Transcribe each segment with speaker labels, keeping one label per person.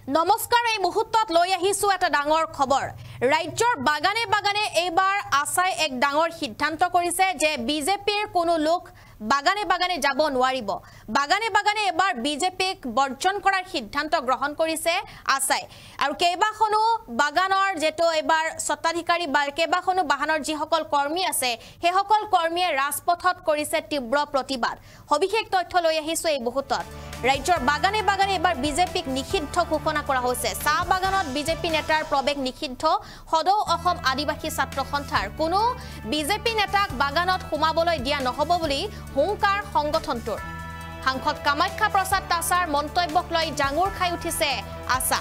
Speaker 1: নমস্কাৰ এই মুহূৰ্তত লৈ আহিছো এটা ডাঙৰ খবৰ ৰাজ্যৰ বাগানে বাগানে এইবাৰ আছাই এক ডাঙৰ সিদ্ধান্ত কৰিছে যে বিজেপিৰ কোনো লোক বাগানে বাগানে যাব নোৱাৰিব বাগানে বাগানে এবাৰ বিজেপিক বৰ্জন কৰাৰ সিদ্ধান্ত গ্ৰহণ কৰিছে আছাই আৰু কেইবাখনো বাগানৰ যেটো এবাৰ সত্তাধিকাৰী বা কেইবাখনো বাহনৰ যিসকল কৰ্মী আছে হেসকল কৰ্মীয়ে ৰাজপথত কৰিছে তীব্ৰ প্ৰতিবাদ সবিশেষ তথ্য লৈ আহিছো এই মুহূৰ্তত ৰাজ্যৰ বাগানে বাগানে এবাৰ বিজেপিক নিষিদ্ধ ঘোষণা কৰা হৈছে চাহ বাগানত বিজেপি নেতাৰ প্ৰৱেশ নিষিদ্ধ সদৌ অসম আদিবাসী ছাত্ৰ সন্থাৰ কোনো বিজেপি নেতাক বাগানত সোমাবলৈ দিয়া নহব বুলি হুংকাৰ সংগঠনটোৰ সাংসদ কামাখ্যা প্ৰসাদ তাছাৰ মন্তব্যক লৈ জাঙুৰ খাই উঠিছে আছা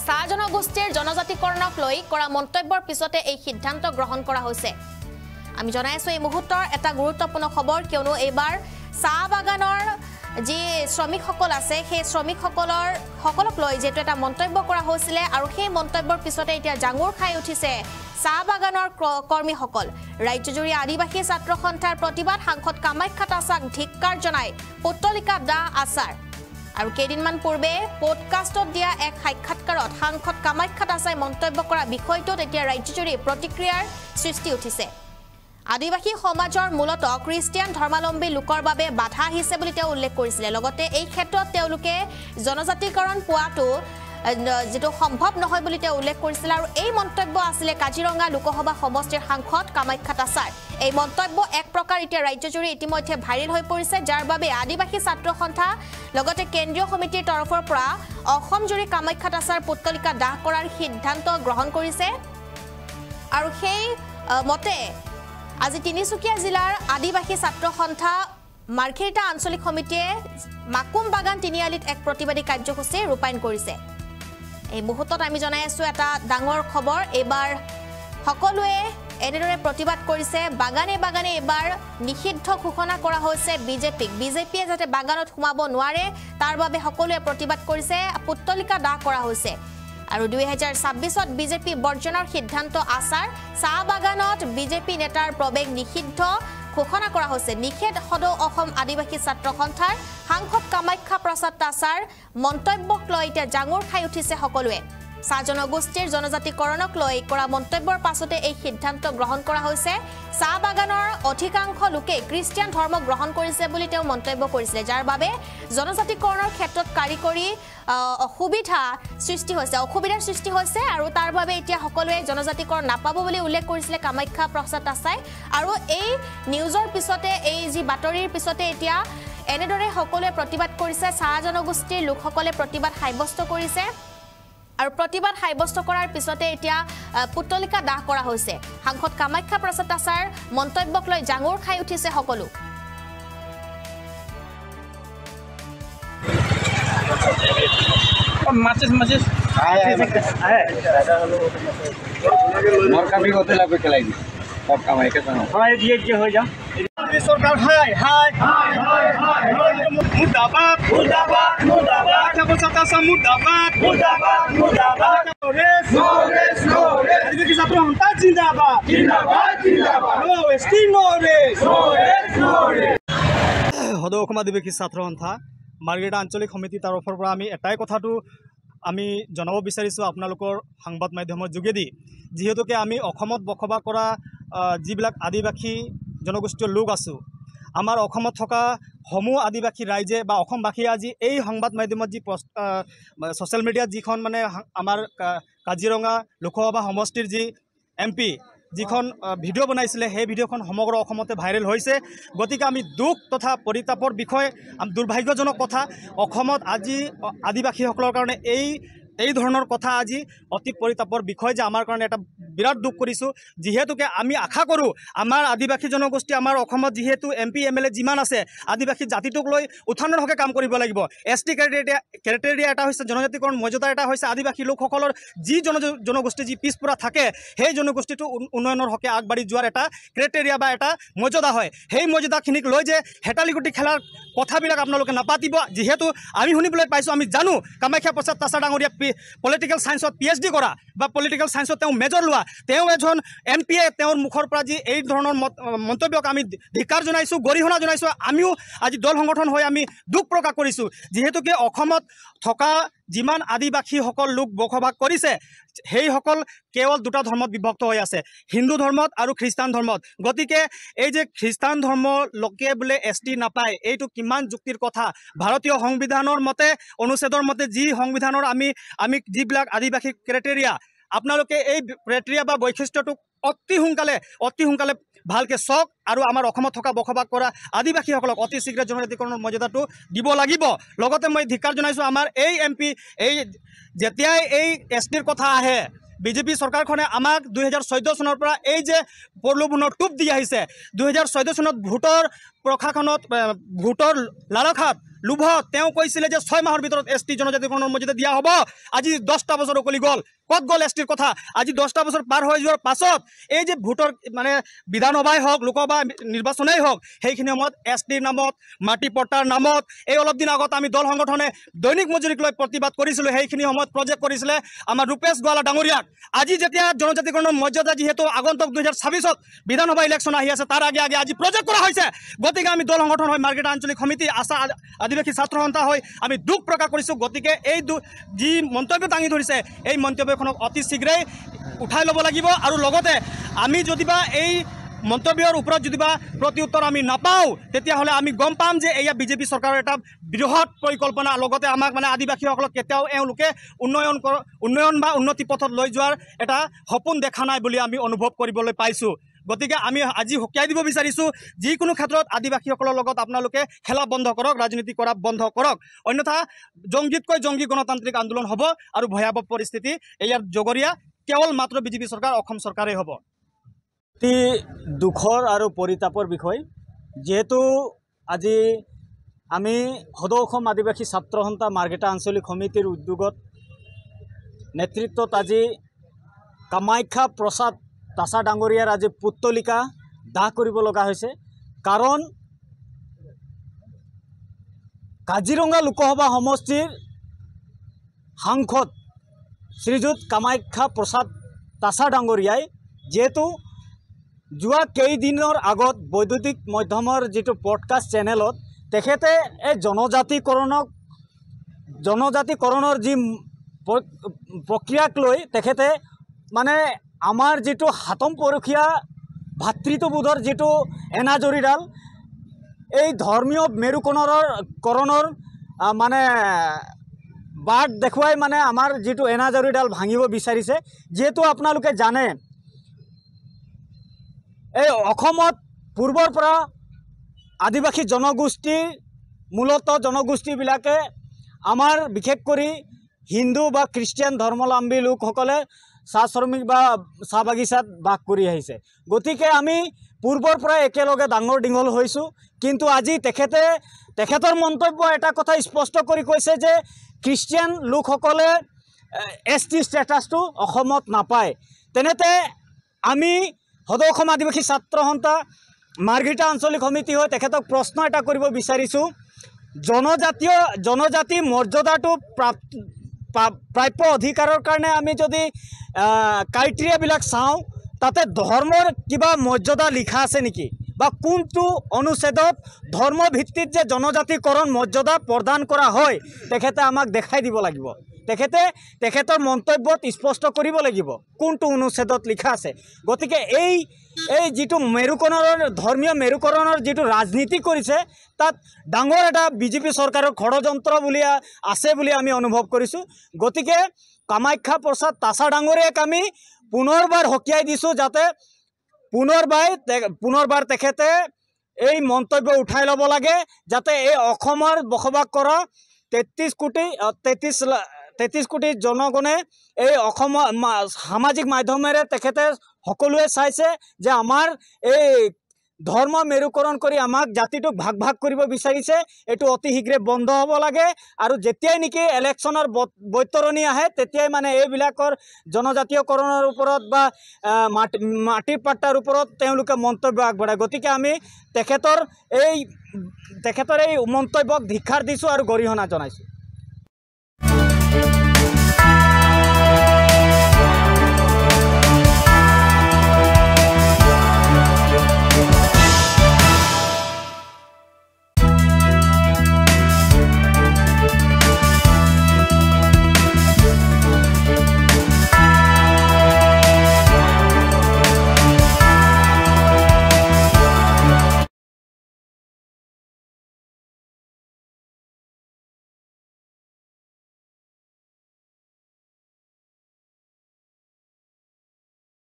Speaker 1: চাহ জনগোষ্ঠীৰ জনজাতিকৰণক লৈ কৰা মন্তব্যৰ পিছতে এই সিদ্ধান্ত গ্ৰহণ কৰা হৈছে আমি জনাইছো এই মুহূৰ্তৰ এটা গুৰুত্বপূৰ্ণ খবৰ কিয়নো এইবাৰ চাহ বাগানৰ যি শ্ৰমিকসকল আছে সেই শ্ৰমিকসকলক লৈ যেটো এটা মন্তব্য কৰা হৈছিল আৰু সেই মন্তব্যৰ পিছতে এতিয়া জাঙুৰ খাই উঠিছে চাহ বাগানৰ কৰ্মীসকল ৰাজ্যজুৰি আদিবাসী ছাত্ৰ সন্থাৰ প্ৰতিবাদ সাংসদ কামাখ্যা তাছাক ধিক্কাৰ জনাই পুতলিকা দাস আছাৰ আৰু কেইদিনমান পূৰ্বে পডকাষ্টত দিয়া এক সাক্ষাৎকাৰত সাংসদ কামাখ্যা তাছাই মন্তব্য কৰা বিষয়টোত এতিয়া ৰাজ্যজুৰি প্ৰতিক্ৰিয়াৰ সৃষ্টি উঠিছে আদিবাসী সমাজৰ মূলত খ্ৰীষ্টিয়ান ধৰ্মাৱলম্বী লোকৰ বাবে বাধা আহিছে বুলি তেওঁ উল্লেখ কৰিছিল লগতে এই ক্ষেত্ৰত তেওঁলোকে জনজাতিকৰণ পোৱাটো যেটো সম্ভৱ নহয় বুলি তেওঁ উল্লেখ কৰিছিল আৰু এই মন্তব্য আছিল কাজিৰঙা লোকসভা সমষ্টিৰ সাংসদ কামাখ্যা তাছাৰ এই মন্তব্য এক প্ৰকাৰ এতিয়া ৰাজ্যজুৰি ইতিমধ্যে ভাইৰেল হৈ পৰিছে যাৰ বাবে আদিবাসী ছাত্ৰ সন্থা লগতে কেন্দ্ৰীয় সমিতিৰ তৰফৰ পৰা অসম জুৰি কামাখ্যা তাছাৰ পুতলিকা দাহ কৰাৰ সিদ্ধান্ত গ্ৰহণ কৰিছে আৰু সেই মতে আজি তিনিচুকীয়া জিলাৰ আদিবাসী ছাত্ৰ সন্থা মাৰ্ঘেৰিটা আঞ্চলিক সমিতিয়ে মাকুম বাগান তিনিআলিত এক প্ৰতিবাদী কাৰ্যসূচী ৰূপায়ণ কৰিছে এই মুহূৰ্তত আমি জনাই আছো এটা ডাঙৰ খবৰ এবাৰ সকলোৱে এনেদৰে প্ৰতিবাদ কৰিছে বাগানে বাগানে এবাৰ নিষিদ্ধ ঘোষণা কৰা হৈছে বিজেপিয়ে যাতে বাগানত সোমাব নোৱাৰে তাৰ বাবে সকলোৱে প্ৰতিবাদ কৰিছে পুতলিকা দাহ কৰা হৈছে আৰু 2026ত বিজেপি বৰ্জনৰ সিদ্ধান্ত আছাৰ চাহ বাগানত বিজেপি নেতাৰ প্ৰৱেশ নিষিদ্ধ ঘোষণা কৰা হৈছে নিষেধ সদৌ অসম আদিবাসী ছাত্ৰ সন্থাৰ সাংসদ কামাখ্যা প্ৰসাদ তাছাৰ মন্তব্যক লৈ এতিয়া জাঙুৰ খাই উঠিছে সকলোৱে চাহ জনগোষ্ঠীৰ জনজাতিকৰণক লৈ কৰা মন্তব্যৰ পাছতে এই সিদ্ধান্ত গ্ৰহণ কৰা হৈছে চাহ বাগানৰ অধিকাংশ লোকে খ্ৰীষ্টিয়ান ধৰ্ম গ্ৰহণ কৰিছে বুলি তেওঁ মন্তব্য কৰিছিল যাৰ বাবে জনজাতিকৰণৰ ক্ষেত্ৰত কাৰিকৰী অসুবিধাৰ সৃষ্টি হৈছে আৰু তাৰ বাবে এতিয়া সকলোৱে জনজাতিকৰণ নাপাব বুলি উল্লেখ কৰিছিল কামাখ্যা প্ৰসাদ তাছাই আৰু এই নিউজৰ পিছতে এই যি বাতৰিৰ পিছতে এতিয়া এনেদৰে সকলোৱে প্ৰতিবাদ কৰিছে চাহ জনগোষ্ঠীৰ লোকসকলে প্ৰতিবাদ সাব্যস্ত কৰিছে আৰু প্ৰতিবাদ সাব্যস্ত কৰাৰ পিছতে এতিয়া পুতলিকা দাহ কৰা হৈছে সাংসদ কামাখ্যা প্ৰসাদ তাছাৰ মন্তব্যক লৈ জাঙুৰ খাই উঠিছে সকলো
Speaker 2: মাছেস मोर का भी होते लगे खिलाई सब कमाई के संग हमारे दिए हो जा सरकार हाय हाय हाय हाय हाय मुर्दाबाद मुर्दाबाद मुर्दाबाद क्या बोलता है मुर्दाबाद मुर्दाबाद मुर्दाबाद नो रेस देखिए सब होता जिंदाबाद जिंदाबाद जिंदाबाद नो एसटी नो रेस
Speaker 3: সদৌ অসম আদিবাসী ছাত্ৰ সন্থা মাৰ্ঘেৰিটা আঞ্চলিক সমিতি তৰফৰ পৰা আমি এটাই কথাটো আমি জনাব বিচাৰিছোঁ আপোনালোকৰ সংবাদ মাধ্যমৰ যোগেদি যিহেতুকে আমি অসমত বসবাস কৰা যিবিলাক আদিবাসী জনগোষ্ঠীৰ লোক আছোঁ আমাৰ অসমত থকা সমূহ আদিবাসী ৰাইজে বা অসমবাসীয়ে আজি এই সংবাদ মাধ্যমত যি ছ'চিয়েল মিডিয়াত যিখন মানে আমাৰ কাজিৰঙা লোকসভা সমষ্টিৰ যি MP যিখন ভিডিঅ' বনাইছিলে সেই ভিডিঅ'খন সমগ্ৰ অসমতে ভাইৰেল হৈছে গতিকে আমি দুখ তথা পৰিতাপৰ বিষয়ে দুৰ্ভাগ্যজনক কথা অসমত আজি আদিবাসীসকলৰ কাৰণে এই ধৰণৰ কথা আজি অতি পৰিতাপৰ বিষয় যে আমাৰ কাৰণে এটা বিৰাট দুখ কৰিছোঁ যিহেতুকে আমি আশা কৰোঁ আমাৰ আদিবাসী জনগোষ্ঠী আমাৰ অসমত যিহেতু MP MLA যিমান আছে আদিবাসী জাতিটোক লৈ উত্থানৰ হকে কাম কৰিব লাগিব ST ক্ৰাইটেৰিয়া এটা হৈছে জনজাতিকৰণ মৰ্যাদা এটা হৈছে আদিবাসী লোকসকলৰ যি জনগোষ্ঠী যি পিছপৰা থাকে সেই জনগোষ্ঠীটো উন্নয়নৰ হকে আগবাঢ়ি যোৱাৰ এটা ক্ৰাইটেৰিয়া বা এটা মৰ্যাদা হয় সেই মৰ্যাদাখিনিক লৈ যে হেতালিগুটি খেলাৰ কথাবিলাক আপোনালোকে নাপাতিব যেহেতু আমি শুনিবলৈ পাইছোঁ আমি জানো কামাখ্যা প্ৰসাদ তাছাৰ ডাঙৰীয়া পলিটিক্যাল সায়েন্সত PhD কৰা বা পলিটিক্যাল সায়েন্সত তেওঁ মেজৰ লোৱা তেওঁ এজন MPয়ে তেওঁৰ মুখৰ পৰা যি এই ধৰণৰ মন্তব্যক আমি ধিক্কাৰ জনাইছোঁ গৰিহণা জনাইছোঁ আমিও আজি দল সংগঠন হৈ আমি দুখ প্ৰকাশ কৰিছোঁ যেহেতুকে অসমত থকা যিমান আদিবাসীসকল লোক বসবাস কৰিছে সেইসকল কেৱল দুটা ধৰ্মত বিভক্ত হৈ আছে, হিন্দু ধৰ্মত আৰু খ্ৰীষ্টান ধৰ্মত। গতিকে এই যে খ্ৰীষ্টান ধৰ্ম লোকে বোলে ST নাপায়, এইটো কিমান যুক্তিৰ কথা? ভাৰতীয় সংবিধানৰ মতে, অনুচ্ছেদৰ মতে, যি সংবিধানৰ আমি যিবিলাক আদিবাসী ক্ৰাইটেৰিয়া, আপোনালোকে এই ক্ৰাইটেৰিয়া বা বৈশিষ্ট্যটোক অতি সোনকালে ভালকৈ চাওক আৰু আমাৰ অসমত থকা বসবাস কৰা আদিবাসীসকলক অতি শীঘ্ৰে জনজাতিকৰণৰ মৰ্যাদাটো দিব লাগিব। লগতে মই ধিক্কাৰ জনাইছোঁ আমাৰ এই MP, এই যেতিয়াই এই STৰ কথা আহে, বিজেপি চৰকাৰখনে আমাক 2014 চনৰ পৰা এই যে প্ৰলোভনৰ টোপ দি আহিছে, 2014 চনত ভোটৰ প্ৰশাসনত ভোটৰ লালসাত লোভত তেওঁ কৈছিলে যে 6 মাহৰ ভিতৰত ST জনজাতিকৰণৰ মৰ্যাদা দিয়া হ'ব। আজি 10টা বছৰ উকলি গ'ল, ক'ত গ'ল STৰ কথা? আজি 10টা বছৰ পাৰ হৈ যোৱাৰ পাছত এই যে ভোটৰ মানে বিধানসভাই হওক, লোকসভা নিৰ্বাচনেই হওক, সেইখিনি সময়ত STৰ নামত, মাটি পট্টাৰ নামত, এই অলপ দিন আগত আমি দল সংগঠনে দৈনিক মজুৰিক লৈ প্ৰতিবাদ কৰিছিলোঁ, সেইখিনি সময়ত প্ৰজেক্ট কৰিছিলে আমাৰ ৰূপেশ গোৱালা ডাঙৰীয়াক। আজি যেতিয়া জনজাতিকৰণৰ মৰ্যাদা যিহেতু আগন্তুক 2026ত বিধানসভা ইলেকশ্যন আহি আছে, তাৰ আগে আজি প্ৰজেক্ট কৰা হৈছে। গতিকে আমি দল সংগঠন হৈ মাৰ্ঘেৰিটা আঞ্চলিক সমিতি আদিবাসী ছাত্ৰ সন্থা হৈ আমি দুখ প্ৰকাশ কৰিছোঁ। গতিকে এই যি মন্তব্য দাঙি ধৰিছে, এই মন্তব্যখনক অতি শীঘ্ৰেই উঠাই ল'ব লাগিব। আৰু লগতে আমি যদিবা এই মন্তব্যৰ ওপৰত যদিবা প্ৰতি উত্তৰ আমি নাপাওঁ, তেতিয়াহ'লে আমি গম পাম যে এয়া বিজেপি চৰকাৰৰ এটা বৃহৎ পৰিকল্পনা। লগতে আমাক মানে আদিবাসীসকলক কেতিয়াও এওঁলোকে উন্নয়ন বা উন্নতি পথত লৈ যোৱাৰ এটা সপোন দেখা নাই বুলি আমি অনুভৱ কৰিবলৈ পাইছোঁ। গতিকে আমি আজি সকীয়াই দিব বিচাৰিছোঁ, যিকোনো ক্ষেত্ৰত আদিবাসীসকলৰ লগত আপোনালোকে খেলা বন্ধ কৰক, ৰাজনীতি কৰা বন্ধ কৰক, অন্যথা জংগীতকৈ জংগী গণতান্ত্ৰিক আন্দোলন হ'ব আৰু ভয়াৱহ পৰিস্থিতি ইয়াৰ জগৰীয়া কেৱল মাত্ৰ বিজেপি চৰকাৰ, অসম চৰকাৰেই হ'ব।
Speaker 4: অতি দুখৰ আৰু পৰিতাপৰ বিষয়, যিহেতু আজি আমি সদৌ অসম আদিবাসী ছাত্ৰ সন্থা মাৰ্ঘেৰিটা আঞ্চলিক সমিতিৰ উদ্যোগত নেতৃত্বত আজি কামাখ্যা প্ৰসাদ তাছা ডাঙৰীয়াৰ আজি পুত্তলিকা দাহ কৰিব লগা হৈছে। কাৰণ কাজিৰঙা লোকসভা সমষ্টিৰ সাংসদ শ্ৰীযুত কামাখ্যা প্ৰসাদ তাছা ডাঙৰীয়াই যিহেতু যোৱা কেইদিনৰ আগত বৈদ্যুতিক মাধ্যমৰ যিটো পডকাষ্ট চেনেলত তেখেতে এই জনজাতিকৰণৰ যি প্ৰক্ৰিয়াক লৈ তেখেতে মানে আমাৰ যিটো হাতম পৰখীয়া ভাতৃত্ববোধৰ যিটো এনাজৰীডাল, এই ধৰ্মীয় মেৰুকৰণৰ মানে বাট দেখুৱাই মানে আমাৰ যিটো এনাজৰীডাল ভাঙিব বিচাৰিছে। যিহেতু আপোনালোকে জানে এই অসমত পূৰ্বৰ পৰা আদিবাসী জনগোষ্ঠীৰ মূলতঃ জনগোষ্ঠীবিলাকে আমাৰ বিশেষ কৰি হিন্দু বা খ্ৰীষ্টিয়ান ধৰ্মাৱলম্বী লোকসকলে চাহ শ্ৰমিক বা চাহ বাগিচাত বাস কৰি আহিছে। গতিকে আমি পূৰ্বৰ পৰা একেলগে ডাঙৰ দীঘল হৈছোঁ। কিন্তু আজি তেখেতৰ মন্তব্য এটা কথা স্পষ্ট কৰি কৈছে যে খ্ৰীষ্টিয়ান লোকসকলে ST ষ্টেটাছটো অসমত নাপায়। তেনেতে আমি সদৌ অসম আদিবাসী ছাত্ৰ সন্থা মাৰ্ঘেৰিটা আঞ্চলিক সমিতি হৈ তেখেতক প্ৰশ্ন এটা কৰিব বিচাৰিছোঁ, জনজাতি মৰ্যাদাটো প্ৰাপ্য অধিকাৰৰ কাৰণে আমি যদি ক্ৰাইটেৰিয়াবিলাক চাওঁ, তাতে ধৰ্মৰ কিবা মৰ্যাদা লিখা আছে নেকি, বা কোনটো অনুচ্ছেদত ধৰ্মভিত্তিত যে জনজাতিকৰণ মৰ্যাদা প্ৰদান কৰা হয় তেখেতে আমাক দেখাই দিব লাগিব। তেখেতৰ মন্তব্যত স্পষ্ট কৰিব লাগিব কোনটো অনুচ্ছেদত লিখা আছে। গতিকে এই যিটো ধৰ্মীয় মেৰুকৰণৰ যিটো ৰাজনীতি কৰিছে, তাত ডাঙৰ এটা বিজেপি চৰকাৰৰ ষড়যন্ত্ৰ বুলি আছে বুলি আমি অনুভৱ কৰিছোঁ। গতিকে কামাখ্যা প্ৰসাদ তাছা ডাঙৰীয়াক আমি পুনৰবাৰ সকীয়াই দিছোঁ, যাতে পুনৰবাৰ তেখেতে এই মন্তব্য উঠাই ল'ব লাগে, যাতে এই অসমৰ বসবাস কৰা 33 কোটি জনগণে এই অসমৰ সামাজিক মাধ্যমেৰে তেখেতে সকলোৱে চাইছে যে আমাৰ এই ধৰ্ম মেৰুকৰণ কৰি আমাক জাতিটোক ভাগ কৰিব বিচাৰিছে। এইটো অতি শীঘ্ৰে বন্ধ হ'ব লাগে। আৰু যেতিয়াই নেকি ইলেকশ্যনৰ বৈতৰণি আহে, তেতিয়াই মানে এইবিলাকৰ জনজাতীয়কৰণৰ ওপৰত বা মাটিৰ পাট্টাৰ ওপৰত তেওঁলোকে মন্তব্য আগবঢ়ায়। গতিকে আমি তেখেতৰ এই মন্তব্যক ধিক্কাৰ দিছোঁ আৰু গৰিহণা জনাইছোঁ।